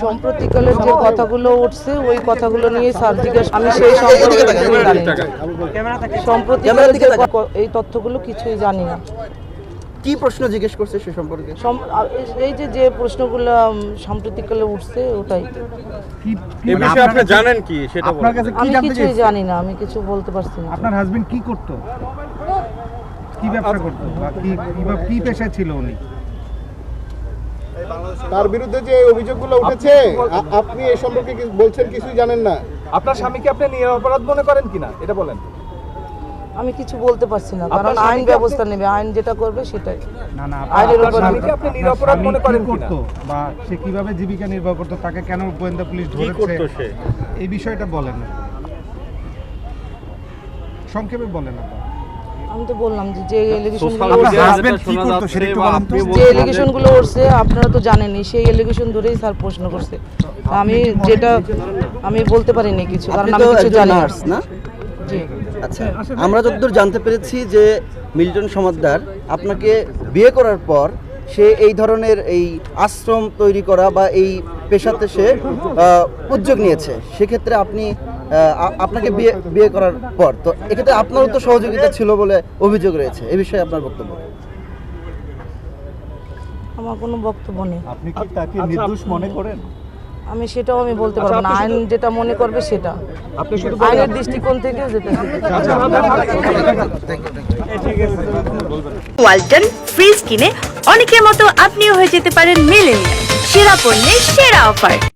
সম্প্রতিকালের যে কথাগুলো উঠছে ওই কথাগুলো নিয়ে স্যার জিজ্ঞাসা, আমি সেই সম্পর্কে কিছুই জানি না। সম্প্রতিকালের যে এই তথ্যগুলো কিছুই জানি না। কি প্রশ্ন জিজ্ঞেস করছে সে সম্পর্কে? এই যে প্রশ্নগুলো সাম্প্রতিককালে উঠছে ওটাই। এই বিষয়ে আপনি জানেন কি সেটা বলুন। আমি কিছুই জানি না, আমি কিছু বলতে পারছি না। আপনার হাজবেন্ড কি করতো, কি ব্যবসা করতো, বা কি পেশায় ছিল উনি? তার বিরুদ্ধে যে অভিযোগগুলো উঠেছে আপনি এই সম্পর্কে বলছেন কিছুই জানেন না। আপনার স্বামীকে আপনি নিরপরাধ মনে করেন কিনা এটা বলেন। আমি কিছু বলতে পারছি না, কারণ আইন ব্যবস্থা নেবে, আইন যেটা করবে সেটাই। না না, আইনের উপর স্বামীকে আপনি নিরপরাধ মনে করেন কি করতো বা সে কিভাবে জীবিকা নির্বাহ করতো, তাকে কেন গোয়েন্দা পুলিশ ধরেছে, এই বিষয়টা বলেন না, সংক্ষেপে বলেন না। আমি তো বললাম যে এলিগেশনগুলো উঠছে আপনারা তো জানেনই, সেই এলিগেশন ধরেই স্যার প্রশ্ন করছে। আমি বলতে পারিনি কিছু, কারণ আমি কিছু জানি না। জি। আচ্ছা, আমরা যতদূর জানতে পেরেছি যে মিল্টন সমাদ্দার আপনাকে বিয়ে করার পর সে এই ধরনের এই আশ্রম তৈরি করা বা এই পেশাতে সে উদ্যোগ নিয়েছে। সেক্ষেত্রে আপনি আপনাকে বিয়ে করার পর তো এক্ষেত্রে আপনারও তো সহযোগিতা ছিল বলে অভিযোগ রয়েছে, এ বিষয়ে আপনার বক্তব্য? আমার কোনো বক্তব্য নেই। আপনি কি তাকে নির্দোষ মনে করেন? আমি সেটাও আমি বলতে পারবো না, আইন যেটা মনে করবে সেটা, আইনের দৃষ্টিকোণ থেকে যেটা। ওয়ালটন ফ্রিজ কিনে অনেকের মতো আপনিও হয়ে যেতে পারেন মিলেনিয়াল। সেরা পণ্যের সেরা অফার।